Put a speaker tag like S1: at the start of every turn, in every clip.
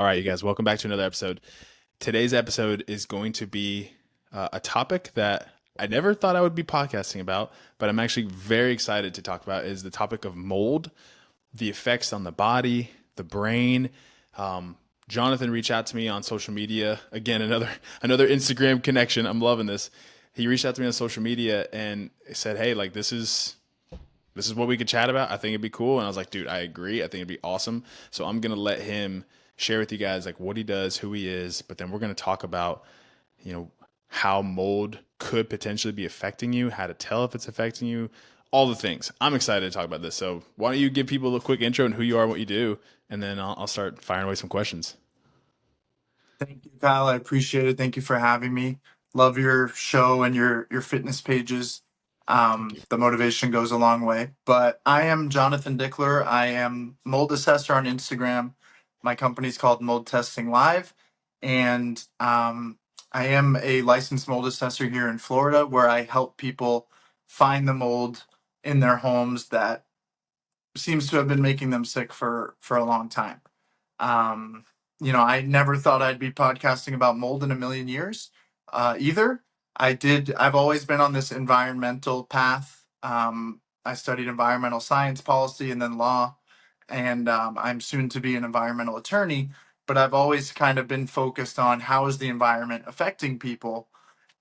S1: All right, you guys, welcome back to another episode. Today's episode is going to be a topic that I never thought I would be podcasting about, but I'm actually very excited to talk about is the topic of mold, the effects on the body, the brain. Um, Jonathan reached out to me on social media. Again, another Instagram connection. I'm loving this. He reached out to me on social media and said, "Hey, like this is what we could chat about. I think it'd be cool." And I was like, dude, I agree. I think it'd be awesome. So I'm going to let him share with you guys like what he does, who he is, but then we're going to talk about, you know, how mold could potentially be affecting you, how to tell if it's affecting you, all the things. I'm excited to talk about this. So why don't you give people a quick intro and who you are and what you do, and then I'll start firing away some questions.
S2: Thank you, Kyle. I appreciate it. Thank you for having me. Love your show and your fitness pages.
S1: Thank you.
S2: The motivation goes a long way. But I am Jonathan Dickler. I am mold assessor on Instagram. My company's called Mold Testing Live, and I am a licensed mold assessor here in Florida, where I help people find the mold in their homes that seems to have been making them sick for a long time. Um, I never thought I'd be podcasting about mold in a million years, either. I've always been on this environmental path. I studied environmental science policy and then law, and I'm soon to be an environmental attorney. But I've always kind of been focused on how is the environment affecting people.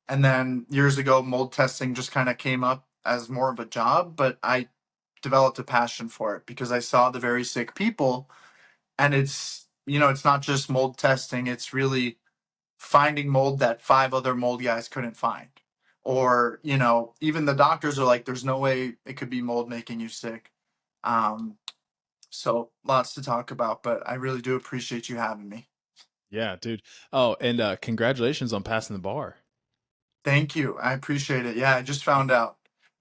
S2: And then years ago, mold testing just kind of came up as more of a job, but I developed a passion for it because I saw the very sick people. And it's not just mold testing, it's really finding mold that five other mold guys couldn't find. Or, even the doctors are like, there's no way it could be mold making you sick. Um, so lots to talk about, but I really do appreciate you having me.
S1: Yeah, dude. Oh, and congratulations on passing the bar.
S2: Thank you. I appreciate it. Yeah, I just found out.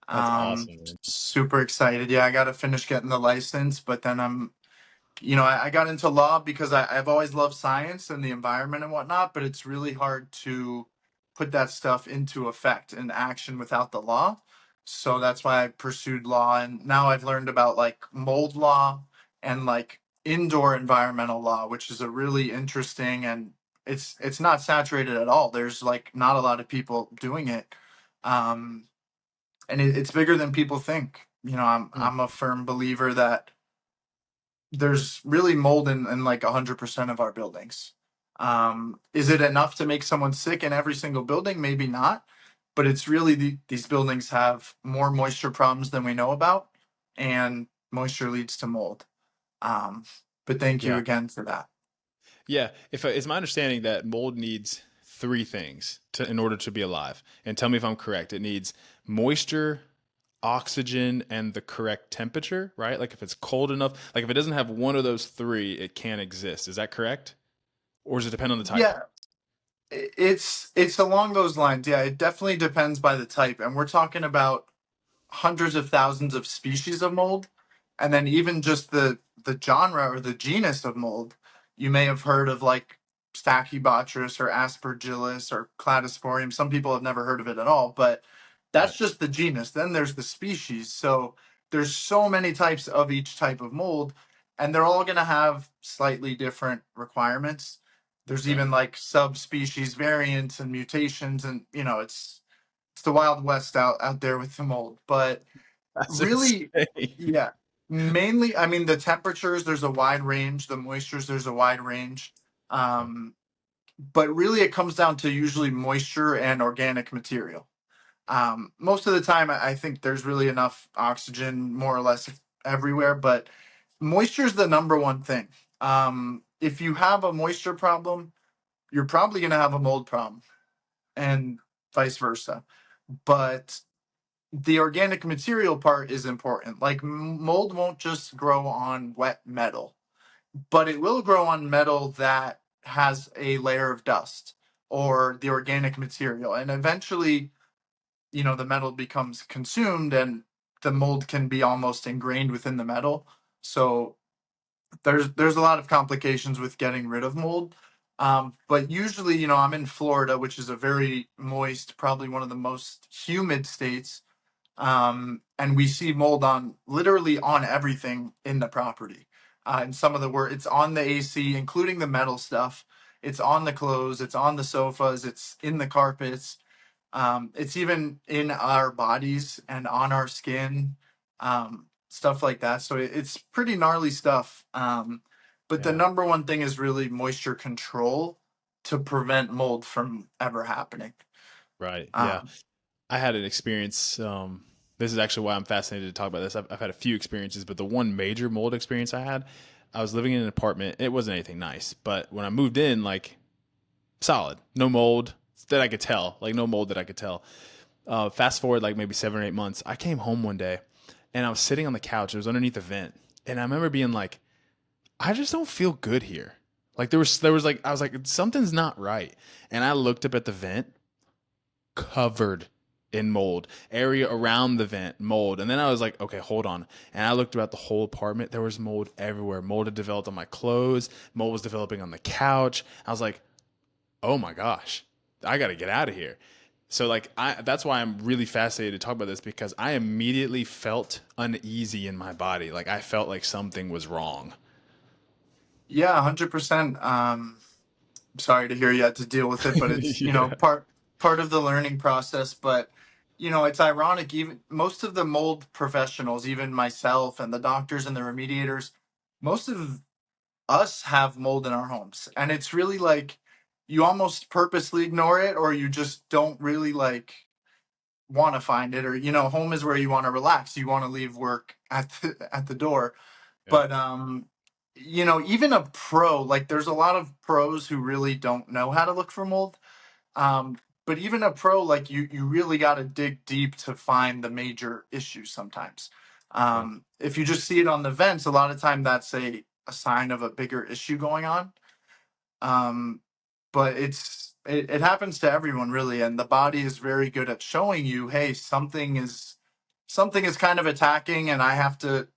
S1: That's awesome, man.
S2: Super excited. Yeah, I got to finish getting the license, but then I got into law because I've always loved science and the environment and whatnot, but it's really hard to put that stuff into effect and action without the law. So that's why I pursued law. And now I've learned about like mold law and like indoor environmental law, which is a really interesting, and it's not saturated at all. There's like not a lot of people doing it. Um, and it's bigger than people think.
S1: Hmm.
S2: I'm a firm believer that there's really mold in like 100% of our buildings. Is it enough to make someone sick in every single building? Maybe not, but it's really these buildings have more moisture problems than we know about, and moisture leads to mold. Um, but thank you
S1: Yeah.
S2: again for that.
S1: Yeah, if it's my understanding that mold needs three things in order to be alive. And tell me if I'm correct. It needs moisture, oxygen, and the correct temperature, right? Like if it's cold enough, like if it doesn't have one of those three, it can't exist. Is that correct? Or does it depend on the type?
S2: Yeah, it's along those lines. Yeah, it definitely depends by the type, and we're talking about hundreds of thousands of species of mold, and then even just the genre or the genus of mold. You may have heard of like Stachybotrys or Aspergillus or Cladosporium. Some people have never heard of it at all, but
S1: Right.
S2: that's just the genus. Then there's the species. So there's so many types of each type of mold, and they're all going to have slightly different requirements. There's
S1: Okay.
S2: even like subspecies variants and mutations, and it's the wild west out there with the mold. But
S1: That's
S2: really,
S1: insane.
S2: yeah, mainly, I mean, the temperatures, there's a wide range. The moistures, there's a wide range.
S1: Okay.
S2: um, but really it comes down to usually moisture and organic material. Most of the time I think there's really enough oxygen more or less everywhere, but moisture is the number one thing. If you have a moisture problem, you're probably going to have a mold problem, and vice versa. But the organic material part is important. Like mold won't just grow on wet metal, but it will grow on metal that has a layer of dust or the organic material. And eventually, the metal becomes consumed and the mold can be almost ingrained within the metal. So there's a lot of complications with getting rid of mold. But usually, I'm in Florida, which is a very moist, probably one of the most humid states, and we see mold on literally on everything in the property. and some of the work. It's on the AC, including the metal stuff. It's on the clothes. It's on the sofas. It's in the carpets. It's even in our bodies and on our skin, stuff like that. So it's pretty gnarly stuff. But the
S1: Yeah.
S2: number one thing is really moisture control to prevent mold from ever happening.
S1: Right. Yeah.
S2: Um,
S1: I had an experience. This is actually why I'm fascinated to talk about this. I've had a few experiences, but the one major mold experience I had, I was living in an apartment. It wasn't anything nice, but when I moved in, like solid, no mold that I could tell, like no mold that I could tell. Fast forward like maybe 7 or 8 months, I came home one day and I was sitting on the couch. It was underneath a vent, and I remember being like, I just don't feel good here. Like there was like I was like something's not right, and I looked up at the vent, covered in mold, area around the vent, mold. And then I was like, okay, hold on. And I looked throughout the whole apartment. There was mold everywhere. Mold had developed on my clothes. Mold was developing on the couch. I was like, oh my gosh, I got to get out of here. So like that's why I'm really fascinated to talk about this, because I immediately felt uneasy in my body. Like I felt like something was wrong.
S2: yeah, 100%. Sorry to hear you had to deal with it, but it's,
S1: Yeah.
S2: part of the learning process. But it's ironic, even most of the mold professionals, even myself and the doctors and the remediators, most of us have mold in our homes, and it's really like you almost purposely ignore it, or you just don't really like want to find it, or home is where you want to relax, you want to leave work at the door.
S1: Yeah.
S2: But even a pro, like there's a lot of pros who really don't know how to look for mold. But even a pro, like you really got to dig deep to find the major issues sometimes.
S1: Yeah.
S2: If you just see it on the vents, a lot of time that's a sign of a bigger issue going on. um, but it happens to everyone really, and the body is very good at showing you, hey, something is kind of attacking, and I have to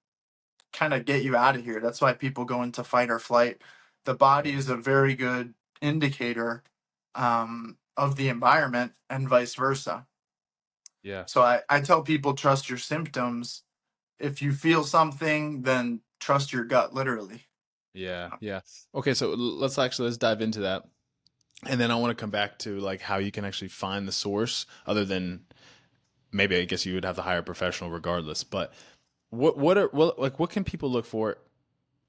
S2: kind of get you out of here. That's why people go into fight or flight. The body
S1: Yeah.
S2: is a very good indicator of the environment, and vice versa.
S1: Yeah.
S2: So I tell people, trust your symptoms. If you feel something, then trust your gut, literally.
S1: Yeah. Yeah. Okay, so let's dive into that. And then I want to come back to like how you can actually find the source other than maybe I guess you would have to hire a professional regardless. But what can people look for?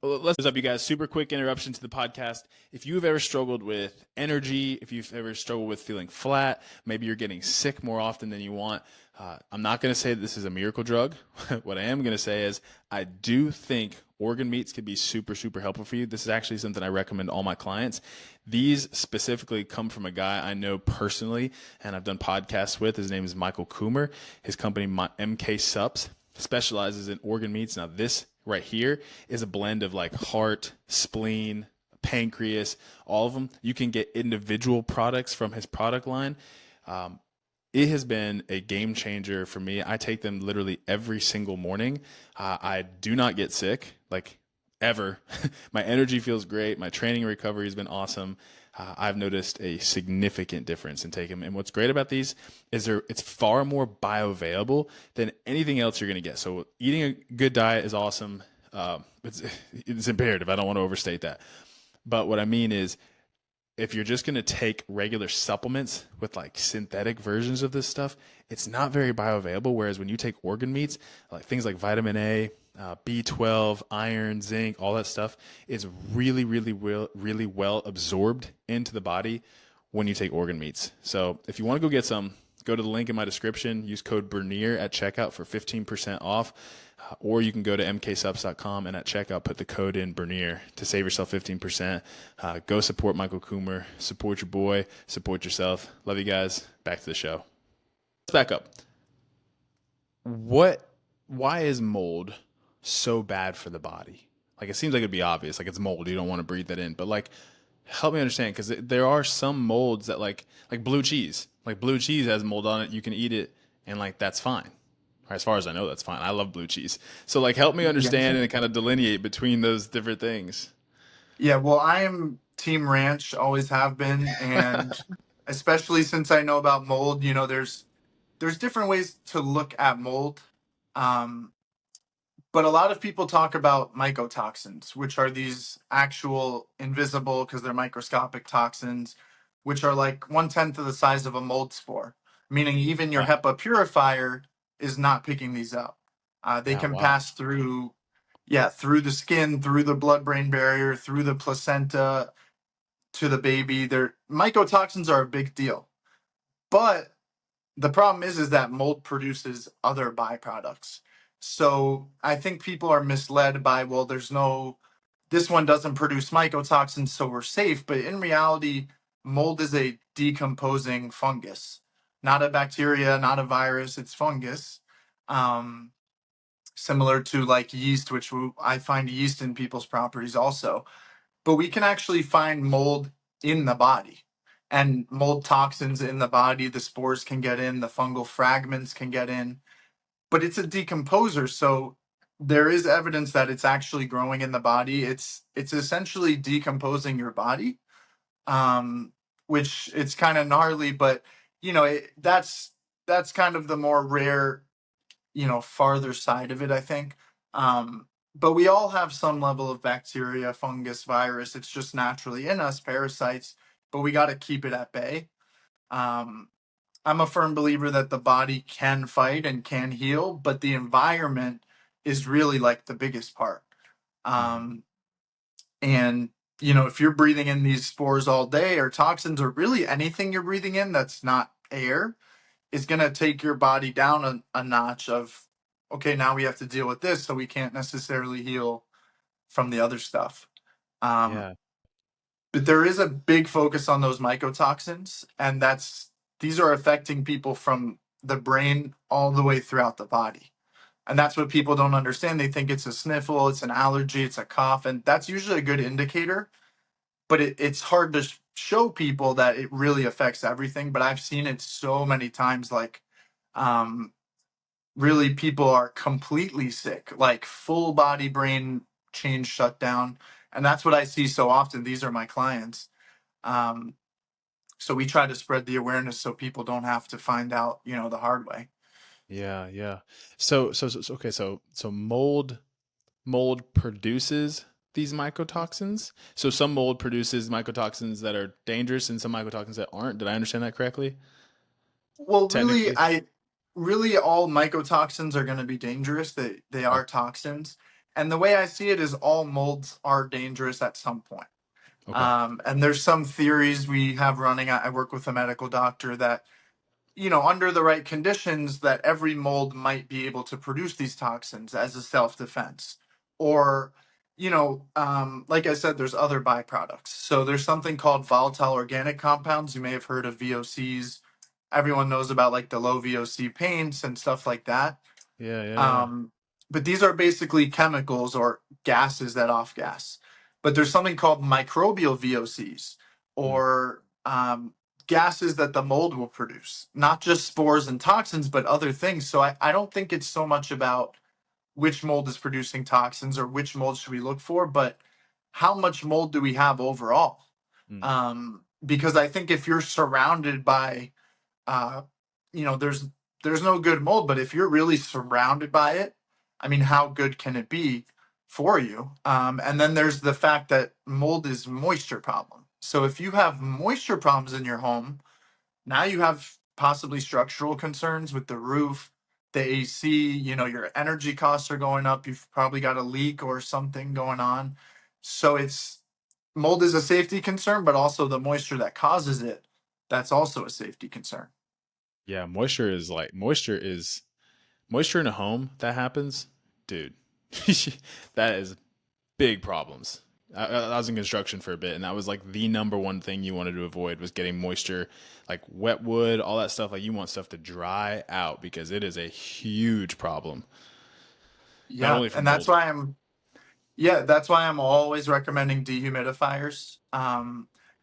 S1: Well, let's up, you guys. Super quick interruption to the podcast. If you've ever struggled with energy, if you've ever struggled with feeling flat, maybe you're getting sick more often than you want. I'm not going to say that this is a miracle drug. What I am going to say is I do think organ meats could be super, super helpful for you. This is actually something I recommend all my clients. These specifically come from a guy I know personally and I've done podcasts with. His name is Michael Coomer. His company, MK Sups, specializes in organ meats. Now, this right here is a blend of like heart, spleen, pancreas, all of them. You can get individual products from his product line. Um, it has been a game changer for me. I take them literally every single morning. I do not get sick, like ever. My energy feels great. My training recovery has been awesome. I've noticed a significant difference in taking them. And what's great about these is it's far more bioavailable than anything else you're going to get. So eating a good diet is awesome. It's imperative. I don't want to overstate that. But what I mean is if you're just going to take regular supplements with like synthetic versions of this stuff, it's not very bioavailable. Whereas when you take organ meats, like things like vitamin A, B12, iron, zinc, all that stuff is really, really well absorbed into the body when you take organ meats. So if you want to go get some, go to the link in my description, use code Bernier at checkout for 15% off. Or you can go to mksubs.com and at checkout put the code in Bernier to save yourself 15%. Go support Michael Coomer, support your boy, support yourself. Love you guys. Back to the show. Let's back up. What? Why is mold so bad for the body? Like it seems like it'd be obvious. Like it's mold. You don't want to breathe that in. But like, help me understand because there are some molds that like blue cheese. Like blue cheese has mold on it. You can eat it and like that's fine. As far as I know, that's fine. I love blue cheese. So like help me
S2: Yeah.
S1: understand and kind of delineate between those different things.
S2: Yeah, well, I am team ranch, always have been, and especially since I know about mold, there's different ways to look at mold. Um, But a lot of people talk about mycotoxins, which are these actual invisible, because they're microscopic toxins, which are like 1/10 of the size of a mold spore, meaning even your
S1: Wow.
S2: HEPA purifier is not picking these up. They
S1: Yeah.
S2: can
S1: Wow.
S2: pass through, yeah, through the skin, through the blood-brain barrier, through the placenta to the baby. They're mycotoxins are a big deal, but the problem is that mold produces other byproducts. So I think people are misled by, well, there's no, this one doesn't produce mycotoxins, so we're safe. But in reality, mold is a decomposing fungus, not a bacteria, not a virus. It's fungus. Um, Similar to like yeast, which I find yeast in people's properties also. But we can actually find mold in the body, and mold toxins in the body. The spores can get in, the fungal fragments can get in, but it's a decomposer. So there is evidence that it's actually growing in the body. It's essentially decomposing your body, um, which it's kind of gnarly, but that's kind of the more rare, farther side of it, I think. But we all have some level of bacteria, fungus, virus. It's just naturally in us, parasites, but we got to keep it at bay. Um, I'm a firm believer that the body can fight and can heal, but the environment is really like the biggest part.
S1: Mhm.
S2: Um, and, if you're breathing in these spores all day or toxins or really anything you're breathing in that's not air, is going to take your body down a notch of, okay, now we have to deal with this, so we can't necessarily heal from the other stuff. um,
S1: Yeah.
S2: but there is a big focus on those mycotoxins, and these are affecting people from the brain all the way throughout the body. And that's what people don't understand. They think it's a sniffle, it's an allergy, it's a cough, and that's usually a good indicator. But it's hard to show people that it really affects everything. But I've seen it so many times, like, um, really people are completely sick, like full body brain change shutdown. And that's what I see so often. These are my clients. Um, so we try to spread the awareness so people don't have to find out, the hard way.
S1: Yeah. Yeah. So okay. So mold produces these mycotoxins. So some mold produces mycotoxins that are dangerous and some mycotoxins that aren't. Did I understand that correctly?
S2: Well, really,
S1: Technically.
S2: I really all mycotoxins are going to be dangerous. They
S1: Okay.
S2: are toxins. And the way I see it is all molds are dangerous at some point.
S1: Okay.
S2: And there's some theories we have running. I work with a medical doctor that, under the right conditions, that every mold might be able to produce these toxins as a self-defense. Or, like I said, there's other byproducts. So there's something called volatile organic compounds. You may have heard of VOCs. Everyone knows about like the low VOC paints and stuff like that.
S1: Yeah. Yeah. Yeah.
S2: Um, but these are basically chemicals or gases that off gas. But there's something called microbial VOCs,
S1: Mm,
S2: or gases that the mold will produce, not just spores and toxins, but other things. So I don't think it's so much about which mold is producing toxins or which mold should we look for, but how much mold do we have overall?
S1: mm.
S2: Because I think if you're surrounded by uh, there's no good mold, but if you're really surrounded by it, I mean, how good can it be for you? And then there's the fact that mold is moisture problem. So if you have moisture problems in your home, now you have possibly structural concerns with the roof, the AC. Your energy costs are going up. You've probably got a leak or something going on. So it's mold is a safety concern, but also the moisture that causes it, that's also a safety concern.
S1: Yeah. Moisture in a home that happens, dude. That is big problems. I was in construction for a bit, and that was like the number one thing you wanted to avoid was getting moisture, like wet wood, all that stuff. Like you want stuff to dry out because it is a huge problem, not
S2: Yeah,
S1: only for
S2: and that's
S1: mold.
S2: why I'm always recommending dehumidifiers.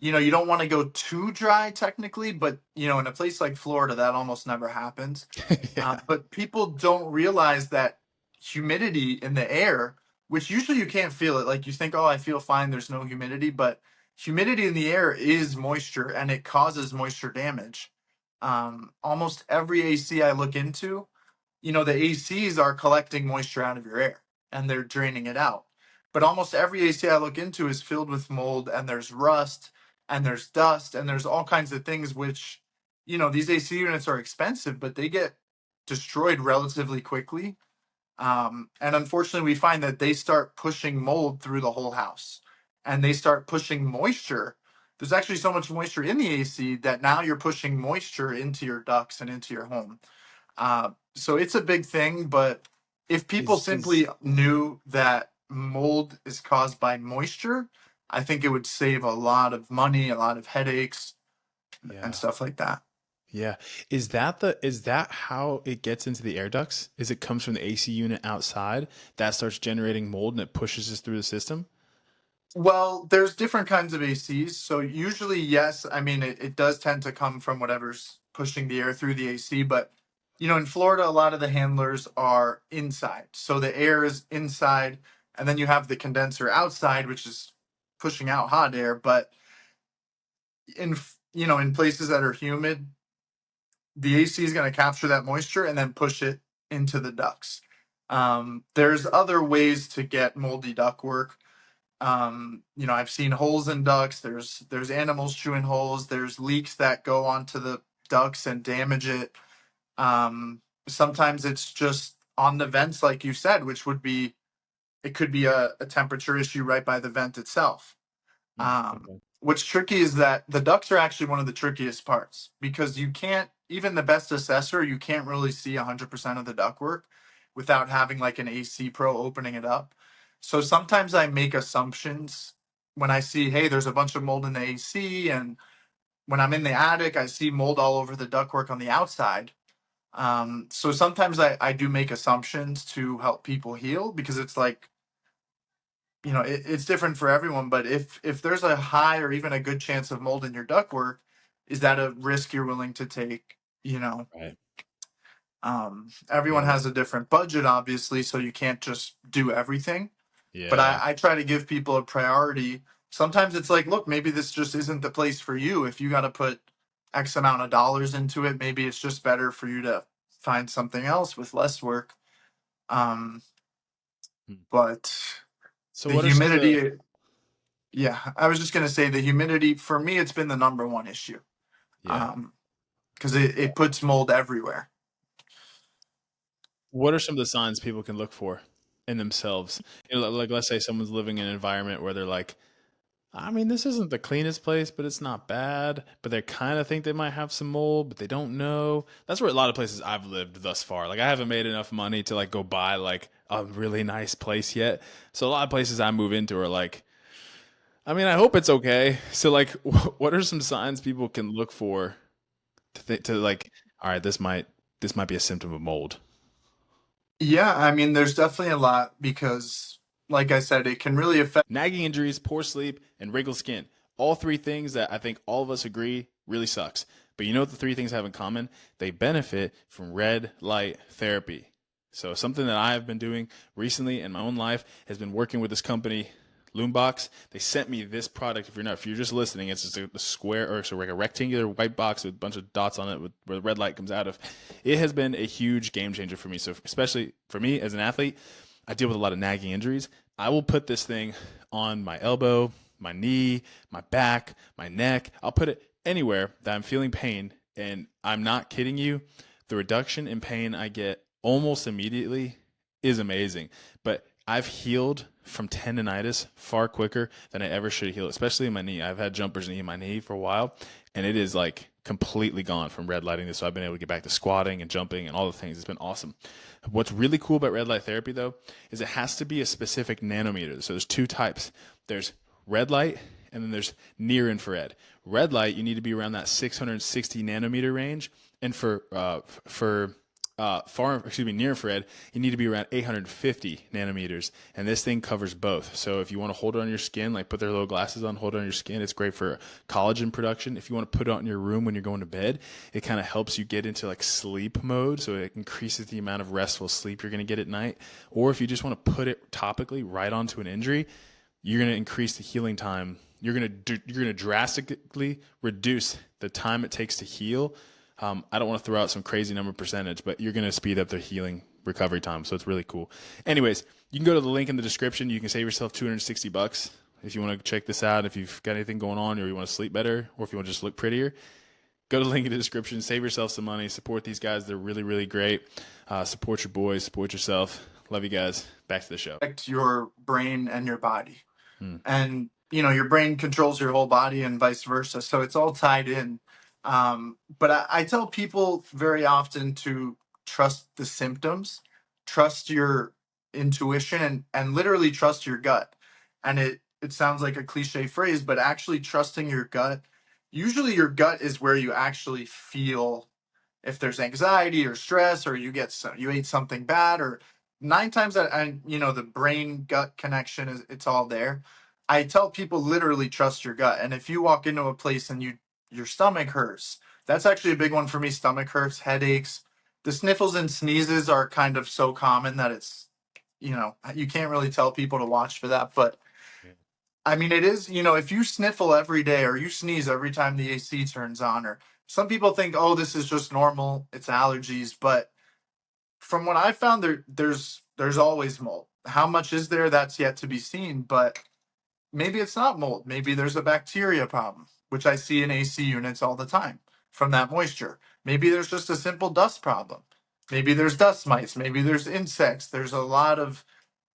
S2: You don't want to go too dry technically, but in a place like Florida, that almost never happens.
S1: Yeah,
S2: But people don't realize that humidity in the air, which usually you can't feel it. Like you think, oh, I feel fine, there's no humidity, but humidity in the air is moisture, and it causes moisture damage. Almost every AC I look into, the ACs are collecting moisture out of your air. and they're draining it out. But almost every AC I look into is filled with mold, and there's rust, and there's dust, and there's all kinds of things which, these AC units are expensive, but they get destroyed relatively quickly. And unfortunately, we find that they start pushing mold through the whole house, and they start pushing moisture. There's actually so much moisture in the AC that now you're pushing moisture into your ducts and into your home. So it's a big thing, but if people
S1: Is
S2: simply knew that mold is caused by moisture, I think it would save a lot of money, a lot of headaches, and
S1: yeah.
S2: stuff like that.
S1: Yeah. Is that how it gets into the air ducts? Is it comes from the AC unit outside that starts generating mold and it pushes us through the system?
S2: Well, there's different kinds of ACs. So usually, yes, I mean it does tend to come from whatever's pushing the air through the AC. But in Florida, a lot of the handlers are inside, so the air is inside, and then you have the condenser outside, which is pushing out hot air. But in places that are humid, the AC is going to capture that moisture and then push it into the ducts. There's other ways to get moldy ductwork. I've seen holes in ducts. There's animals chewing holes. There's leaks that go onto the ducts and damage it. Sometimes it's just on the vents, like you said, which would be it could be a temperature issue right by the vent itself.
S1: Hmm, okay.
S2: What's tricky is that the ducts are actually one of the trickiest parts because you can't, even the best assessor, you can't really see 100% of the ductwork without having like an AC pro opening it up. So sometimes I make assumptions when I see, hey, there's a bunch of mold in the AC, and when I'm in the attic, I see mold all over the ductwork on the outside. So sometimes I do make assumptions to help people heal because it's like, it's different for everyone, but if there's a high or even a good chance of mold in your ductwork, is that a risk you're willing to take? you know
S1: Right.
S2: Everyone
S1: Yeah.
S2: has a different budget, obviously, so you can't just do everything. But
S1: Yeah.
S2: I try to give people a priority. Sometimes it's like, look, maybe this just isn't the place for you. If you got to put X amount of dollars into it, maybe it's just better for you to find something else with less work. um
S1: Hmm.
S2: but
S1: So
S2: the
S1: what are some of the
S2: humidity, yeah, I was just going to say the humidity for me, it's been the number one issue.
S1: yeah.
S2: um because it puts mold everywhere.
S1: What are some of the signs people can look for in themselves? Like let's say someone's living in an environment where they're like, I mean, this isn't the cleanest place, but it's not bad. But they kind of think they might have some mold, but they don't know. That's where a lot of places I've lived thus far. Like I haven't made enough money to like go buy like a really nice place yet. So a lot of places I move into are like, I mean, I hope it's okay. So like, what are some signs people can look for to like, all right, this might be a symptom of mold.
S2: Yeah, I mean, there's definitely a lot because, like I said, it can really affect.
S1: Nagging injuries, poor sleep, and wrinkled skin. All three things that I think all of us agree really sucks. But you know what the three things have in common? They benefit from red light therapy. So something that I have been doing recently in my own life has been working with this company, Loombox. They sent me this product. If you're just listening, it's just a square or so like a rectangular white box with a bunch of dots on it with where the red light comes out of. It has been a huge game changer for me. So especially for me as an athlete, I deal with a lot of nagging injuries. I will put this thing on my elbow, my knee, my back, my neck. I'll put it anywhere that I'm feeling pain. And I'm not kidding you. The reduction in pain I get almost immediately is amazing. But I've healed from tendonitis far quicker than I ever should heal, especially in my knee. I've had jumpers knee in my knee for a while, and it is like completely gone from red lighting this. So I've been able to get back to squatting and jumping and all the things. It's been awesome. What's really cool about red light therapy, though, is it has to be a specific nanometer. So there's two types. There's red light, and then there's near infrared. Red light, you need to be around that 660 nanometer range, and near infrared, you need to be around 850 nanometers, and this thing covers both. So if you want to hold it on your skin, like put their little glasses on, hold it on your skin, it's great for collagen production. If you want to put it on in your room when you're going to bed, it kind of helps you get into like sleep mode, so it increases the amount of restful sleep you're going to get at night. Or if you just want to put it topically right onto an injury, you're going to increase the healing time. You're going to drastically reduce the time it takes to heal. I don't want to throw out some crazy number percentage, but you're going to speed up the healing recovery time. So it's really cool. Anyways, You can go to the link in the description. You can save yourself $260 if you want to check this out. If you've got anything going on, or you want to sleep better, or if you want to just look prettier, go to the link in the description. Save yourself some money. Support these guys. They're really, really great. Support your boys. Support yourself. Love you guys. Back to the show.
S2: Affect your brain and your body.
S1: Hmm.
S2: And your brain controls your whole body and vice versa, so it's all tied in. But I tell people very often to trust the symptoms, trust your intuition, and literally trust your gut. And it sounds like a cliche phrase, but actually trusting your gut, usually your gut is where you actually feel if there's anxiety or stress, or you ate something bad, or nine times that, and the brain gut connection is, it's all there. I tell people literally trust your gut. And if you walk into a place and your stomach hurts, that's actually a big one for me. Stomach hurts, headaches, the sniffles and sneezes are kind of so common that it's, you can't really tell people to watch for that. But I mean, it is, if you sniffle every day or you sneeze every time the AC turns on, or some people think, oh, this is just normal, it's allergies. But from what I found, there's always mold. How much is there? That's yet to be seen. But maybe it's not mold. Maybe there's a bacteria problem, which I see in AC units all the time from that moisture. Maybe there's just a simple dust problem. Maybe there's dust mites. Maybe there's insects. There's a lot of,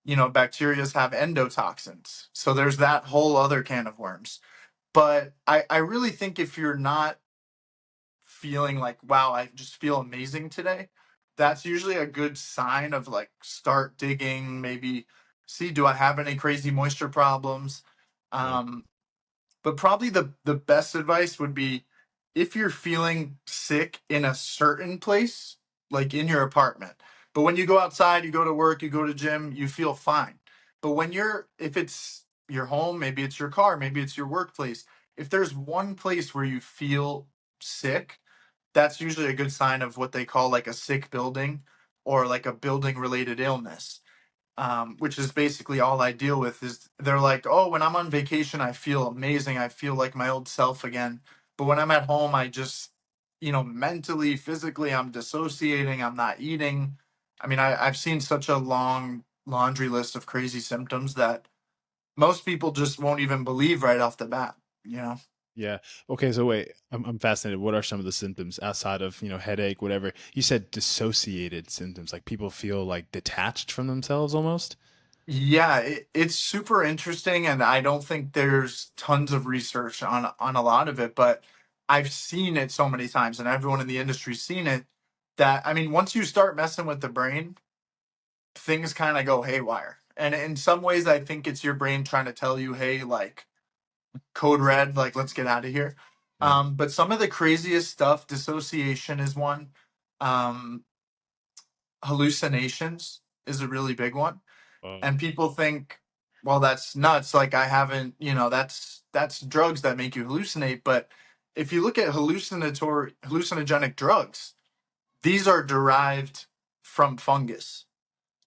S2: bacterias have endotoxins. So there's that whole other can of worms. But I really think if you're not feeling like, wow, I just feel amazing today, that's usually a good sign of like start digging, maybe see, do I have any crazy moisture problems?
S1: Yeah.
S2: Um, but probably the best advice would be if you're feeling sick in a certain place, like in your apartment. But when you go outside, you go to work, you go to gym, you feel fine. But if it's your home, maybe it's your car, maybe it's your workplace. If there's one place where you feel sick, that's usually a good sign of what they call like a sick building or like a building related illness, which is basically all I deal with. Is they're like, oh, when I'm on vacation, I feel amazing. I feel like my old self again. But when I'm at home, I just, mentally, physically, I'm dissociating. I'm not eating. I mean, I've seen such a long laundry list of crazy symptoms that most people just won't even believe right off the bat, you know?
S1: Yeah. Okay. So wait, I'm fascinated. What are some of the symptoms outside of, headache, whatever? You said dissociated symptoms, like people feel like detached from themselves almost.
S2: Yeah, it's super interesting, and I don't think there's tons of research on a lot of it, but I've seen it so many times, and everyone in the industry's seen it. That I mean, once you start messing with the brain, things kind of go haywire. And in some ways, I think it's your brain trying to tell you, "Hey, like code red, like let's get out of here."
S1: Yeah.
S2: But some of the craziest stuff, dissociation is one. Um, Hallucinations is a really big one, and people think, well, that's nuts, like I haven't, that's drugs that make you hallucinate. But if you look at hallucinogenic drugs, these are derived from fungus,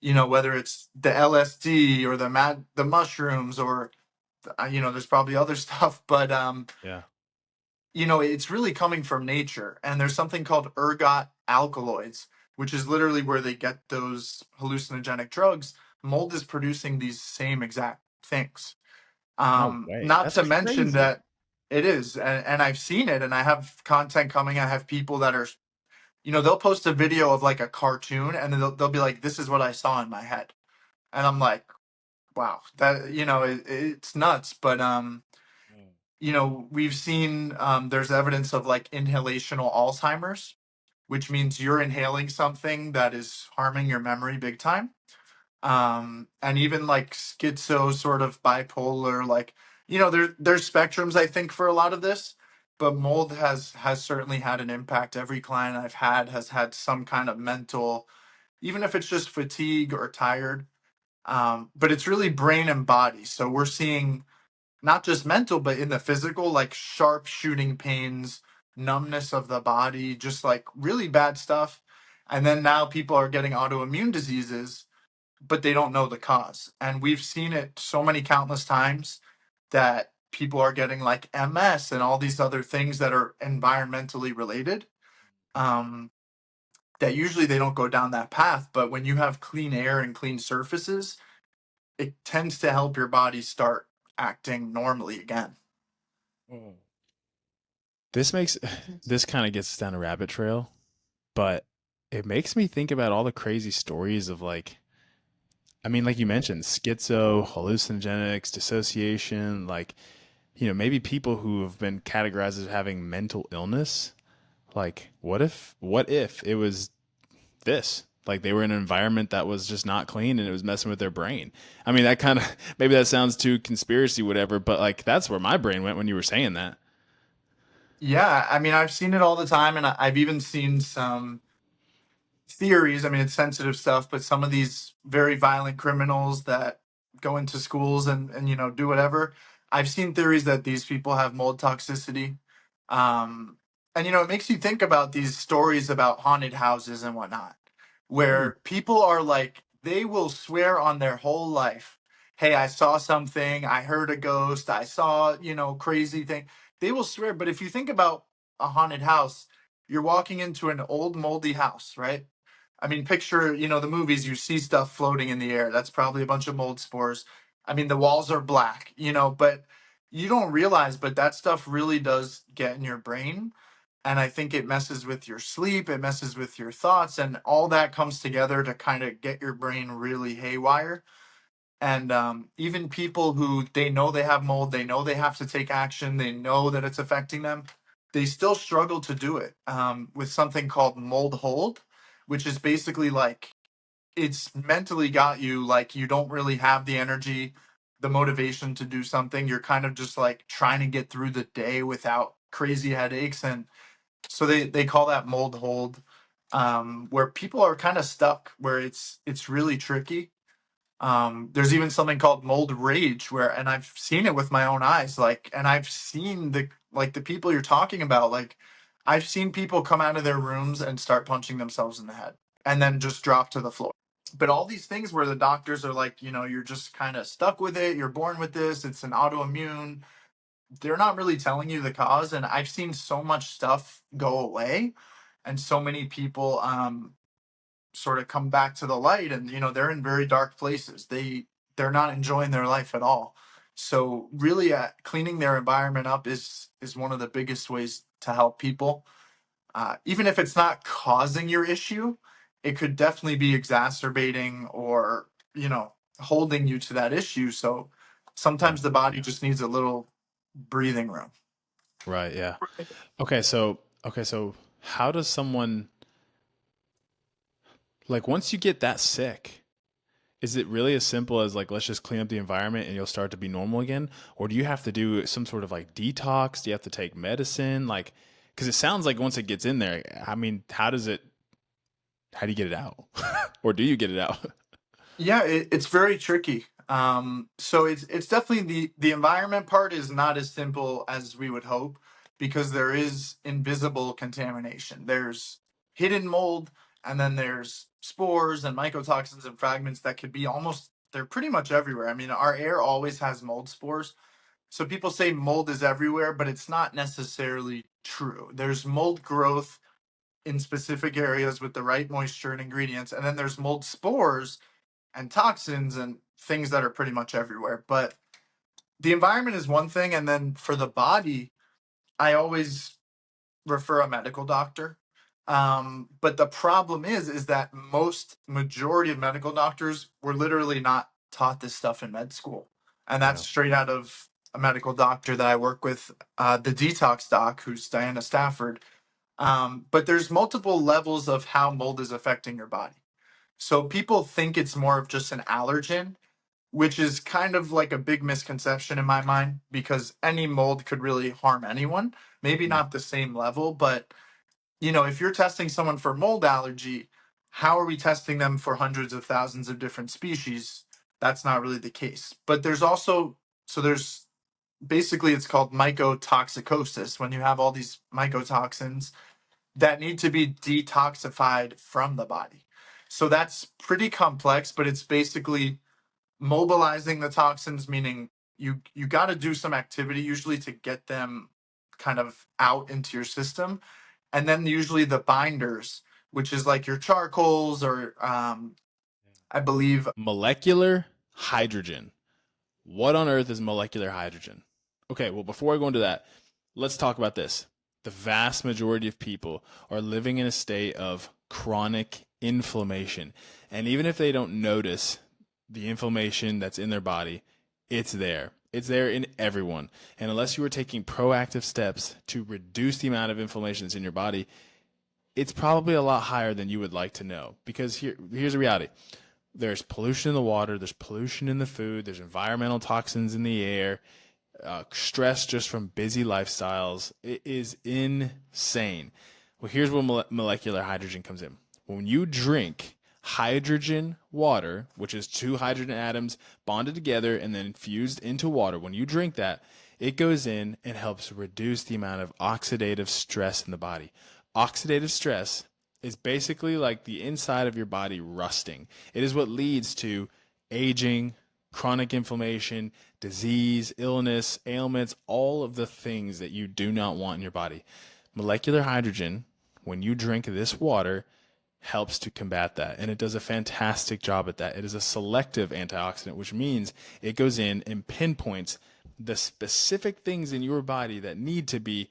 S2: whether it's the LSD or the mushrooms, or there's probably other stuff. But
S1: Yeah.
S2: it's really coming from nature. And there's something called ergot alkaloids, which is literally where they get those hallucinogenic drugs. Mold is producing these same exact things.
S1: No way.
S2: Not
S1: That's
S2: to mention
S1: crazy.
S2: that it is, and I've seen it, and I have content coming. I have people that are, they'll post a video of like a cartoon, and then they'll be like, "This is what I saw in my head," and I'm like, "Wow, that it's nuts." But we've seen there's evidence of like inhalational Alzheimer's, which means you're inhaling something that is harming your memory big time. And even like schizo, sort of bipolar, like there's spectrums, I think, for a lot of this. But mold has certainly had an impact. Every client I've had has had some kind of mental, even if it's just fatigue or tired. But it's really brain and body. So we're seeing not just mental, but in the physical, like sharp shooting pains, numbness of the body, just like really bad stuff. And then now people are getting autoimmune diseases, but they don't know the cause. And we've seen it so many countless times that people are getting like MS and all these other things that are environmentally related. Um, that usually they don't go down that path. But when you have clean air and clean surfaces, it tends to help your body start acting normally again.
S1: Mm. This makes this kind of gets us down a rabbit trail, but it makes me think about all the crazy stories of like, I mean, like you mentioned, schizo, hallucinogenics, dissociation, like, maybe people who have been categorized as having mental illness. Like, what if it was this? Like they were in an environment that was just not clean and it was messing with their brain. I mean, that kind of maybe that sounds too conspiracy, whatever, but like that's where my brain went when you were saying that.
S2: Yeah, I mean, I've seen it all the time, and I've even seen some theories. I mean, it's sensitive stuff, but some of these very violent criminals that go into schools and do whatever. I've seen theories that these people have mold toxicity. Um, and it makes you think about these stories about haunted houses and whatnot,
S1: Hmm.
S2: where people are like, they will swear on their whole life, "Hey, I saw something, I heard a ghost, I saw, crazy thing." They will swear, but if you think about a haunted house, you're walking into an old moldy house, right? I mean, picture, the movies, you see stuff floating in the air. That's probably a bunch of mold spores. I mean, the walls are black, but you don't realize, but that stuff really does get in your brain. And I think it messes with your sleep, it messes with your thoughts, and all that comes together to kind of get your brain really haywire. And even people who they know they have mold, they know they have to take action, they know that it's affecting them, they still struggle to do it with something called mold hold, which is basically like it's mentally got you like you don't really have the energy, the motivation to do something. You're kind of just like trying to get through the day without crazy headaches. And so they call that mold hold, where people are kind of stuck, where it's really tricky. There's even something called mold rage where, and I've seen it with my own eyes, like, and I've seen the people you're talking about, like, I've seen people come out of their rooms and start punching themselves in the head and then just drop to the floor. But all these things where the doctors are like, you're just kind of stuck with it, you're born with this, it's an autoimmune, they're not really telling you the cause. And I've seen so much stuff go away and so many people sort of come back to the light, and they're in very dark places. They're not enjoying their life at all. So really, cleaning their environment up is one of the biggest ways to help people. Even if it's not causing your issue, it could definitely be exacerbating or holding you to that issue. So
S1: Right.
S2: sometimes the body just needs a little breathing room.
S1: Right. Yeah. Okay. So how does someone like once you get that sick? Is it really as simple as like let's just clean up the environment and you'll start to be normal again, or do you have to do some sort of like detox? Do you have to take medicine? Like, because it sounds like once it gets in there, I mean, how do you get it out, or do you get it out?
S2: Yeah, it's very tricky. So it's definitely the environment part is not as simple as we would hope, because there is invisible contamination. There's hidden mold, and then there's spores and mycotoxins and fragments that could be almost, they're pretty much everywhere. I mean, our air always has mold spores. So people say mold is everywhere, but it's not necessarily true. There's mold growth in specific areas with the right moisture and ingredients, and then there's mold spores and toxins and things that are pretty much everywhere. But the environment is one thing, and then for the body, I always refer a medical doctor. But the problem is that most majority of medical doctors were literally not taught this stuff in med school, and that's
S1: Yeah.
S2: straight out of a medical doctor that I work with, the detox doc, who's Diana Stafford. But there's multiple levels of how mold is affecting your body. So people think it's more of just an allergen, which is kind of like a big misconception in my mind, because any mold could really harm anyone. Maybe
S1: Mm.
S2: not the same level, but if you're testing someone for mold allergy, how are we testing them for hundreds of thousands of different species? That's not really the case. But there's also, so there's basically, it's called mycotoxicosis, when you have all these mycotoxins that need to be detoxified from the body. So that's pretty complex, but it's basically mobilizing the toxins, meaning you got to do some activity usually to get them kind of out into your system. And then usually the binders, which is like your charcoals or I believe,
S1: Molecular. hydrogen. What on earth is molecular hydrogen? Okay, well, before I go into that, let's talk about this. The vast majority of people are living in a state of chronic inflammation. And even if they don't notice the inflammation that's in their body, it's there. It's there in everyone. And unless you are taking proactive steps to reduce the amount of inflammation that's in your body, it's probably a lot higher than you would like to know. Because here's the reality: there's pollution in the water, there's pollution in the food, there's environmental toxins in the air, stress just from busy lifestyles. It is insane. Well, here's where molecular hydrogen comes in. When you drink hydrogen water, which is two hydrogen atoms bonded together and then fused into water, when you drink that, it goes in and helps reduce the amount of oxidative stress in the body. Oxidative stress is basically like the inside of your body rusting. It is what leads to aging, chronic inflammation, disease, illness, ailments, all of the things that you do not want in your body. Molecular hydrogen, when you drink this water, helps to combat that. And it does a fantastic job at that. It is a selective antioxidant, which means it goes in and pinpoints the specific things in your body that need to be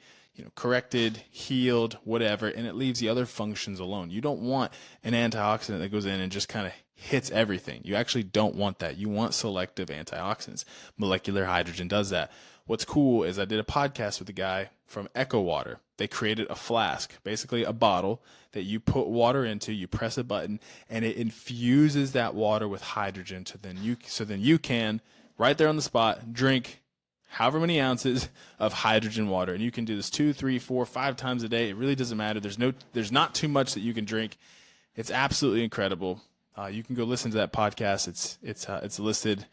S1: corrected, healed, whatever, and it leaves the other functions alone. You don't want an antioxidant that goes in and just kind of hits everything. You actually don't want that. You want selective antioxidants. Molecular hydrogen does that. What's cool is I did a podcast with a guy from Echo Water. They created a flask, basically a bottle that you put water into, you press a button, and it infuses that water with hydrogen so then you can, right there on the spot, drink however many ounces of hydrogen water. And you can do this 2, 3, 4, 5 times a day. It really doesn't matter. There's not too much that you can drink. It's absolutely incredible. You can go listen to that podcast. It's listed.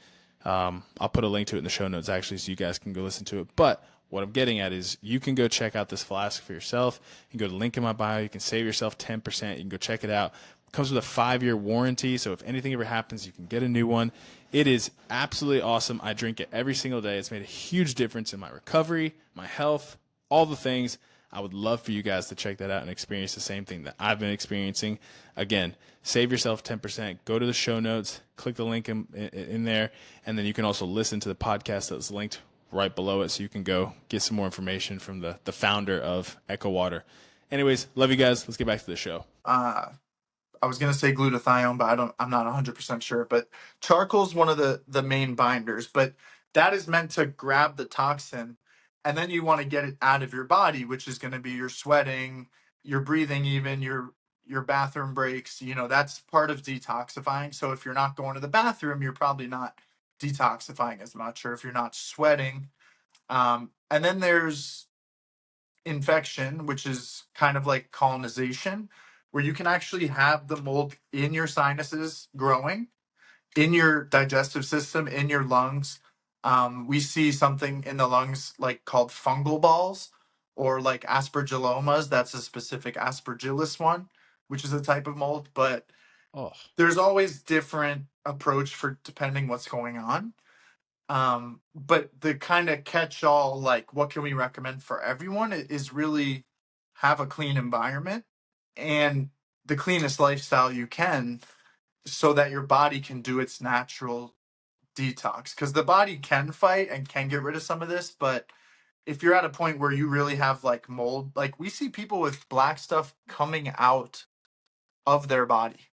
S1: I'll put a link to it in the show notes actually, so you guys can go listen to it. But what I'm getting at is you can go check out this flask for yourself. You can go to the link in my bio. You can save yourself 10%. You can go check it out. It comes with a 5-year warranty, so if anything ever happens, you can get a new one. It is absolutely awesome. I drink it every single day. It's made a huge difference in my recovery, my health, all the things. I would love for you guys to check that out and experience the same thing that I've been experiencing. Again, save yourself 10%. Go to the show notes, click the link in there, and then you can also listen to the podcast that's linked right below it, so you can go get some more information from the founder of Echo Water. Anyways, love you guys. Let's get back to the show.
S2: I was gonna say glutathione, but I'm not 100% sure. But charcoal is one of the main binders, but that is meant to grab the toxin, and then you want to get it out of your body, which is going to be your sweating, your breathing, even your bathroom breaks. That's part of detoxifying. So if you're not going to the bathroom, you're probably not detoxifying as much, or if you're not sweating. And then there's infection, which is kind of like colonization, where you can actually have the mold in your sinuses growing, in your digestive system, in your lungs. We see something in the lungs like called fungal balls or like aspergillomas. That's a specific aspergillus one, which is a type of mold. But
S1: Oh,
S2: there's always different approach for depending what's going on. But the kind of catch all, like, what can we recommend for everyone is really have a clean environment and the cleanest lifestyle you can so that your body can do its natural detox. Because the body can fight and can get rid of some of this, but if you're at a point where you really have like mold, like we see people with black stuff coming out of their body,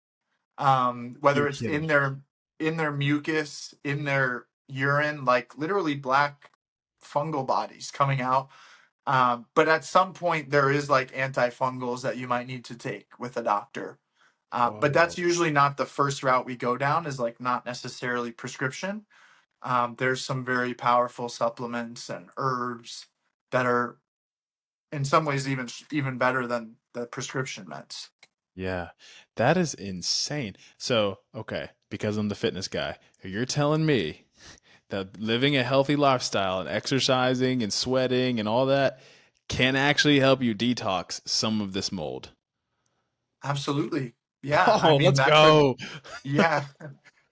S2: whether
S1: you're
S2: it's
S1: kidding.
S2: in their mucus, in their urine, like literally black fungal bodies coming out. But at some point, there is like antifungals that you might need to take with a doctor. But
S1: Whoa.
S2: that's usually not the first route we go down, is like not necessarily prescription. There's some very powerful supplements and herbs that are in some ways even better than the prescription meds.
S1: Yeah, that is insane. So, okay, because I'm the fitness guy, you're telling me that living a healthy lifestyle and exercising and sweating and all that can actually help you detox some of this mold.
S2: Absolutely. Yeah. I
S1: Oh,
S2: mean,
S1: let's
S2: that's a,
S1: go.
S2: yeah.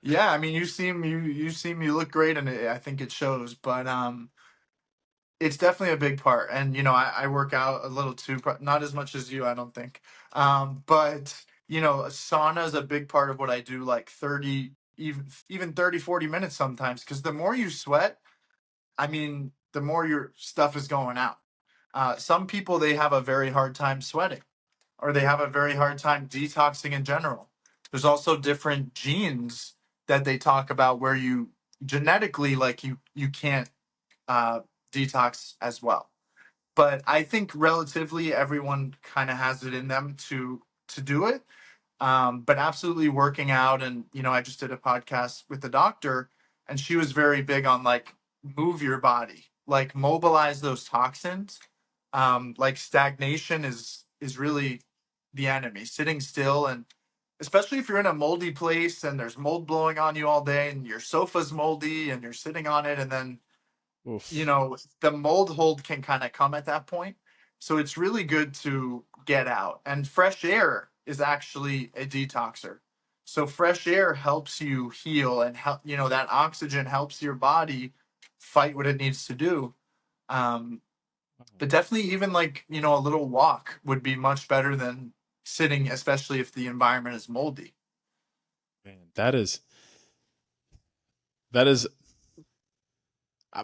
S2: Yeah. I mean, you look great and I think it shows, but, it's definitely a big part. And, I work out a little too, not as much as you, I don't think. But, sauna is a big part of what I do, like 30 even 30, 40 minutes sometimes, because the more you sweat, I mean, the more your stuff is going out. Some people, they have a very hard time sweating, or they have a very hard time detoxing in general. There's also different genes that they talk about where you genetically, like, you can't uh, detox as well. But I think relatively everyone kind of has it in them to do it. But absolutely working out, and I just did a podcast with the doctor, and she was very big on, like, move your body, like mobilize those toxins. Like, stagnation is really the enemy. Sitting still, and especially if you're in a moldy place and there's mold blowing on you all day, and your sofa's moldy and you're sitting on it, and then
S1: Oof.
S2: the mold hold can kind of come at that point. So it's really good to get out. And fresh air is actually a detoxer. So fresh air helps you heal, and help, that oxygen helps your body fight what it needs to do. Um, but definitely, even, like, a little walk would be much better than sitting, especially if the environment is moldy.
S1: Man, that is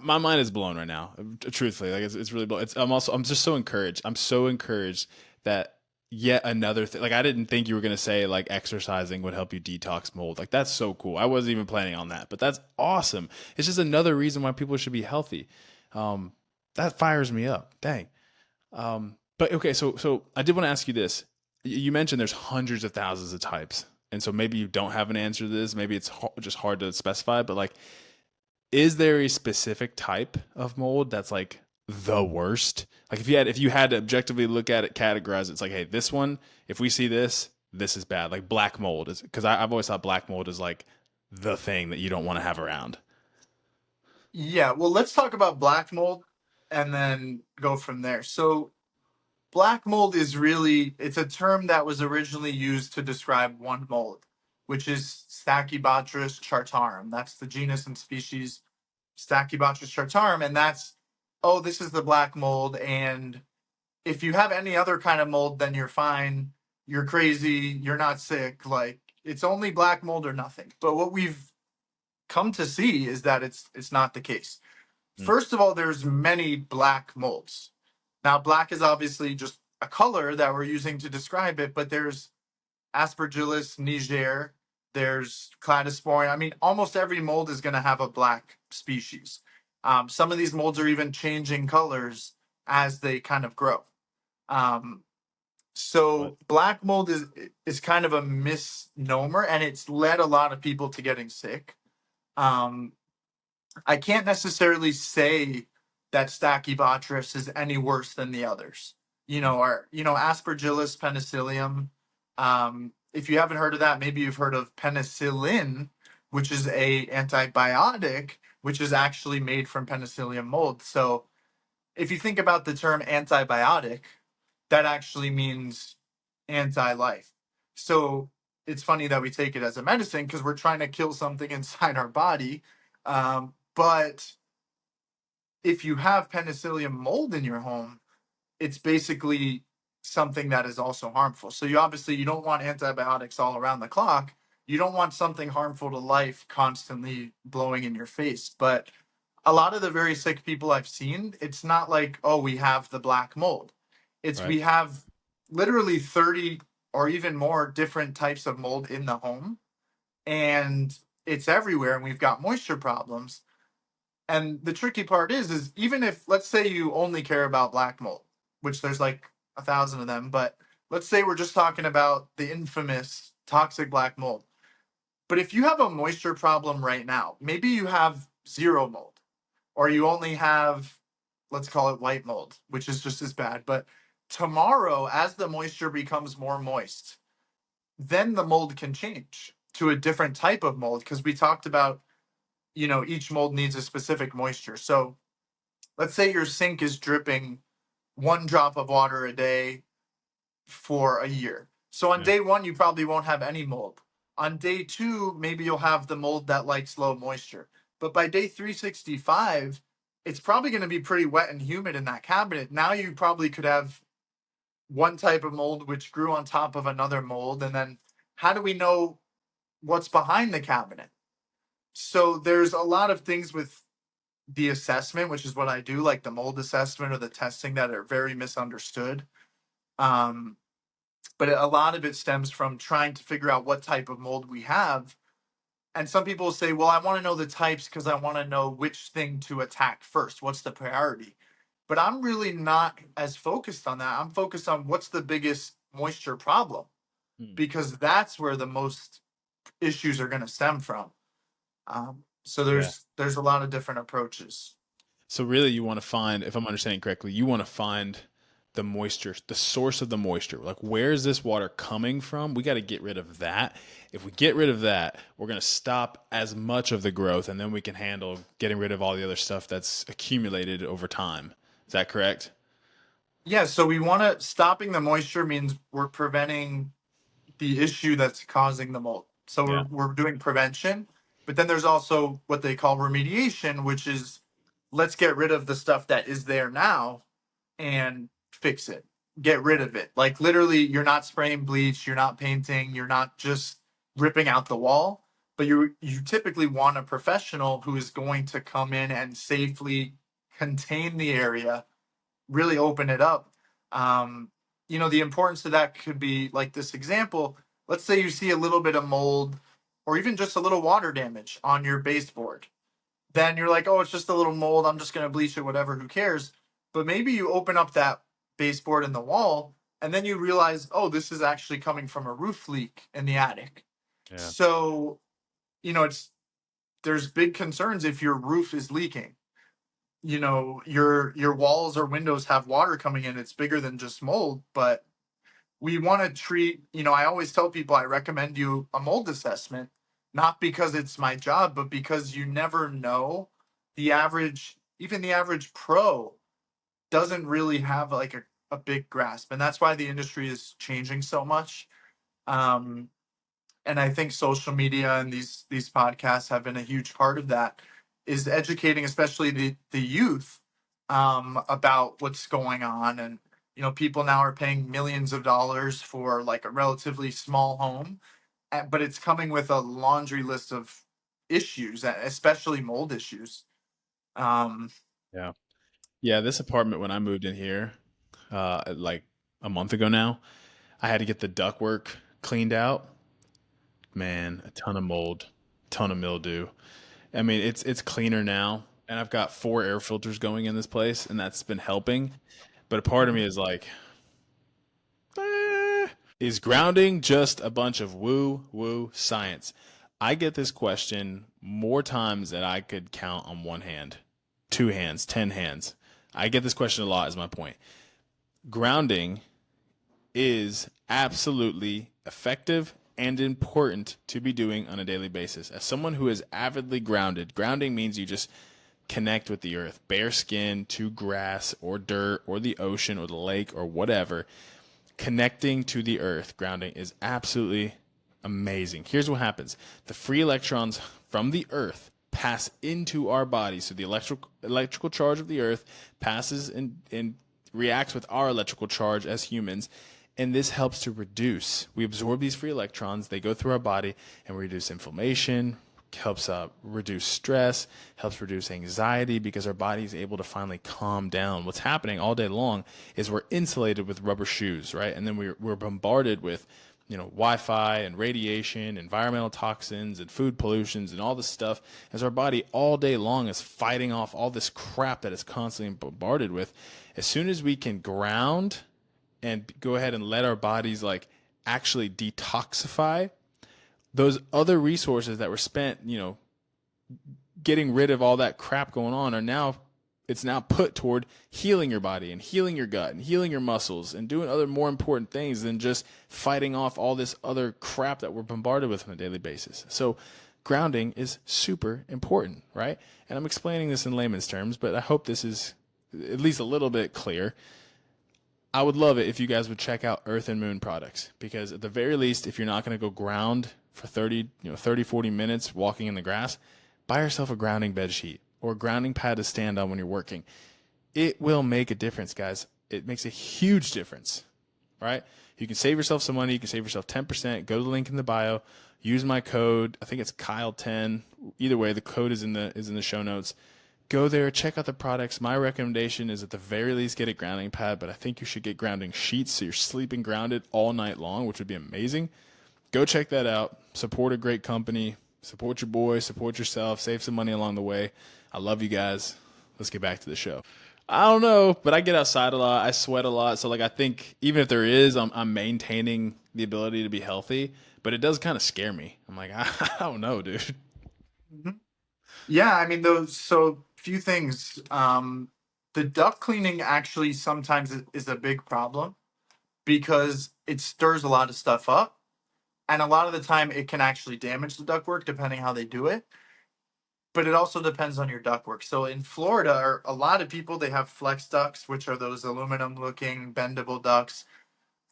S1: my mind is blown right now. Truthfully, like it's really blown. I'm just so encouraged. I'm so encouraged that yet another thing. Like I didn't think you were gonna say like exercising would help you detox mold. Like that's so cool. I wasn't even planning on that, but that's awesome. It's just another reason why people should be healthy. Um, that fires me up. Dang. But okay, so I did want to ask you this. You mentioned there's hundreds of thousands of types, and so maybe you don't have an answer to this. Maybe it's just hard to specify. But like, is there a specific type of mold that's like the worst? Like if you had to objectively look at it, categorize it, it's like, hey, this one, if we see this, this is bad. Like black mold is because I've always thought black mold is like the thing that you don't want to have around.
S2: Yeah, well, let's talk about black mold and then go from there. So black mold is really, it's a term that was originally used to describe one mold, which is Stachybotrys chartarum. That's the genus and species, Stachybotrys chartarum, and that's, oh, this is the black mold, and if you have any other kind of mold, then you're fine. You're crazy. You're not sick. Like, it's only black mold or nothing. But what we've come to see is that it's not the case.
S1: Mm,
S2: First of all, there's many black molds. Now, black is obviously just a color that we're using to describe it, but there's Aspergillus niger, there's Cladosporium. I mean, almost every mold is going to have a black species. Some of these molds are even changing colors as they kind of grow. Um,
S1: but
S2: so black mold is kind of a misnomer, and it's led a lot of people to getting sick. Um, I can't necessarily say that Stachybotrys is any worse than the others. Aspergillus penicillium. If you haven't heard of that, maybe you've heard of penicillin, which is a antibiotic, which is actually made from penicillium mold. So if you think about the term antibiotic, that actually means anti-life. So it's funny that we take it as a medicine because we're trying to kill something inside our body. But if you have penicillium mold in your home, it's basically something that is also harmful. So you don't want antibiotics all around the clock. You don't want something harmful to life constantly blowing in your face. But a lot of the very sick people I've seen, it's not like, oh, we have the black mold. It's
S1: right.
S2: we have literally 30 or even more different types of mold in the home, and it's everywhere, and we've got moisture problems. And the tricky part is even if, let's say, you only care about black mold, which there's like 1,000 of them, but let's say we're just talking about the infamous toxic black mold. But if you have a moisture problem right now, maybe you have zero mold, or you only have, let's call it white mold, which is just as bad. But tomorrow, as the moisture becomes more moist, then the mold can change to a different type of mold, because we talked about, each mold needs a specific moisture. So let's say your sink is dripping 1 drop of water a day for a year. So on
S1: Yeah.
S2: day one, you probably won't have any mold. On day two, maybe you'll have the mold that likes low moisture. But by day 365, it's probably going to be pretty wet and humid in that cabinet. Now you probably could have one type of mold which grew on top of another mold. And then how do we know what's behind the cabinet? So there's a lot of things with the assessment, which is what I do, like the mold assessment or the testing, that are very misunderstood. Um, but a lot of it stems from trying to figure out what type of mold we have. And some people say, well, I want to know the types because I want to know which thing to attack first. What's the priority? But I'm really not as focused on that. I'm focused on what's the biggest moisture problem,
S1: Hmm.
S2: because that's where the most issues are going to stem from. So
S1: Yeah.
S2: there's a lot of different approaches.
S1: So really, you want to find, if I'm understanding correctly, you want to find the moisture, the source of the moisture. Like, where is this water coming from? We got to get rid of that. If we get rid of that, we're going to stop as much of the growth, and then we can handle getting rid of all the other stuff that's accumulated over time. Is that correct?
S2: Yeah, so we want to stopping the moisture means we're preventing the issue that's causing the mold. So
S1: Yeah.
S2: we're doing prevention, but then there's also what they call remediation, which is let's get rid of the stuff that is there now and fix it. Get rid of it. Like literally, you're not spraying bleach, you're not painting, you're not just ripping out the wall, but you typically want a professional who is going to come in and safely contain the area, really open it up. Um, the importance of that could be like this example. Let's say you see a little bit of mold or even just a little water damage on your baseboard. Then you're like, oh, it's just a little mold. I'm just going to bleach it, whatever, who cares? But maybe you open up that baseboard in the wall and then you realize, oh, this is actually coming from a roof leak in the attic.
S1: Yeah.
S2: So, it's there's big concerns if your roof is leaking. Your walls or windows have water coming in. It's bigger than just mold, but we want to treat, I always tell people I recommend you a mold assessment, not because it's my job, but because you never know. Even the average pro doesn't really have like a big grasp. And that's why the industry is changing so much. Um, and I think social media and these podcasts have been a huge part of that, is educating especially the youth about what's going on. And people now are paying millions of dollars for like a relatively small home, but it's coming with a laundry list of issues, especially mold issues. um
S1: Yeah. Yeah. This apartment, when I moved in here, like a month ago now, I had to get the ductwork cleaned out. Man, a ton of mold, ton of mildew. I mean, it's cleaner now, and I've got 4 air filters going in this place, and that's been helping. But a part of me is like, eh, is grounding just a bunch of woo woo science? I get this question more times than I could count on one hand, 2 hands, 10 hands. I get this question a lot. Is my point. Grounding is absolutely effective and important to be doing on a daily basis. As someone who is avidly grounded, grounding means you just connect with the earth, bare skin to grass or dirt or the ocean or the lake or whatever. Connecting to the earth, grounding is absolutely amazing. Here's what happens: the free electrons from the earth pass into our body. So the electrical charge of the earth passes and reacts with our electrical charge as humans, and this helps to reduce. We absorb these free electrons, they go through our body and reduce inflammation, helps reduce stress, helps reduce anxiety, because our body is able to finally calm down. What's happening all day long is we're insulated with rubber shoes, right? And then we're bombarded with Wi-Fi and radiation, environmental toxins and food pollutions and all this stuff, as our body all day long is fighting off all this crap that it's constantly bombarded with. As soon as we can ground and go ahead and let our bodies like actually detoxify, those other resources that were spent, getting rid of all that crap going on, are now it's now put toward healing your body and healing your gut and healing your muscles and doing other more important things than just fighting off all this other crap that we're bombarded with on a daily basis. So grounding is super important, right? And I'm explaining this in layman's terms, but I hope this is at least a little bit clear. I would love it if you guys would check out Earth and Moon products, because at the very least, if you're not going to go ground for 40 minutes walking in the grass, buy yourself a grounding bed sheet or a grounding pad to stand on when you're working. It will make a difference, guys. It makes a huge difference. All right. You can save yourself some money. You can save yourself 10%. Go to the link in the bio. Use my code. I think it's Kyle10. Either way, the code is in the show notes. Go there, check out the products. My recommendation is at the very least get a grounding pad, but I think you should get grounding sheets so you're sleeping grounded all night long, which would be amazing. Go check that out. Support a great company. Support your boy. Support yourself. Save some money along the way. I love you guys. Let's get back to the show. I don't know, but I get outside a lot. I sweat a lot. So, like, I think even if there is, I'm maintaining the ability to be healthy, but it does kind of scare me. I'm like, I don't know, dude.
S2: Mhm. Yeah, I mean those. So few things. The duct cleaning actually sometimes is a big problem because it stirs a lot of stuff up, and a lot of the time it can actually damage the ductwork depending how they do it. But it also depends on your ductwork. So in Florida, a lot of people they have flex ducts, which are those aluminum-looking bendable ducts,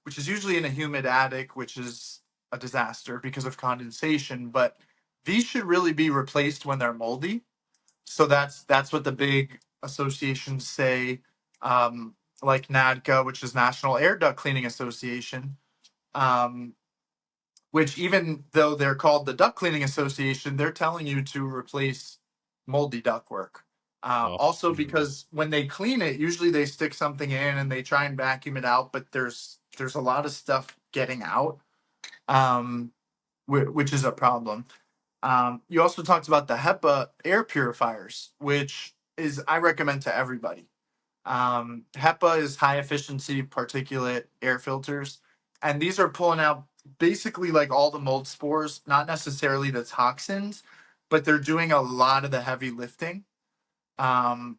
S2: which is usually in a humid attic, which is a disaster because of condensation. But these should really be replaced when they're moldy. So that's what the big associations say, like NADCA, which is National Air Duct Cleaning Association, um, which even though they're called the Duct Cleaning Association, they're telling you to replace moldy ductwork.
S1: Oh,
S2: Also,
S1: Jesus.
S2: because when they clean it, usually they stick something in and they try and vacuum it out, but there's a lot of stuff getting out, um, which is a problem. You also talked about the HEPA air purifiers, which is I recommend to everybody. HEPA is high efficiency particulate air filters, and these are pulling out basically like all the mold spores, not necessarily the toxins, but they're doing a lot of the heavy lifting. Um,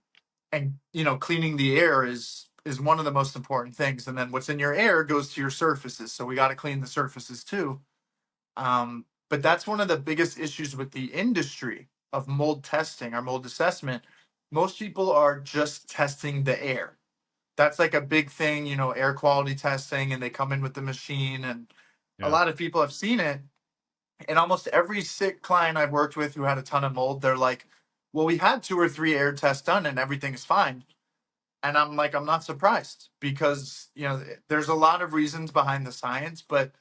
S2: and cleaning the air is one of the most important things. And then what's in your air goes to your surfaces, so we got to clean the surfaces too. But that's one of the biggest issues with the industry of mold testing or mold assessment. Most people are just testing the air. That's like a big thing, air quality testing, and they come in with the machine. And a
S1: Yeah.
S2: lot of people have seen it. And almost every sick client I've worked with who had a ton of mold, they're like, well, we had 2 or 3 air tests done and everything's fine. And I'm like, I'm not surprised because, there's a lot of reasons behind the science, but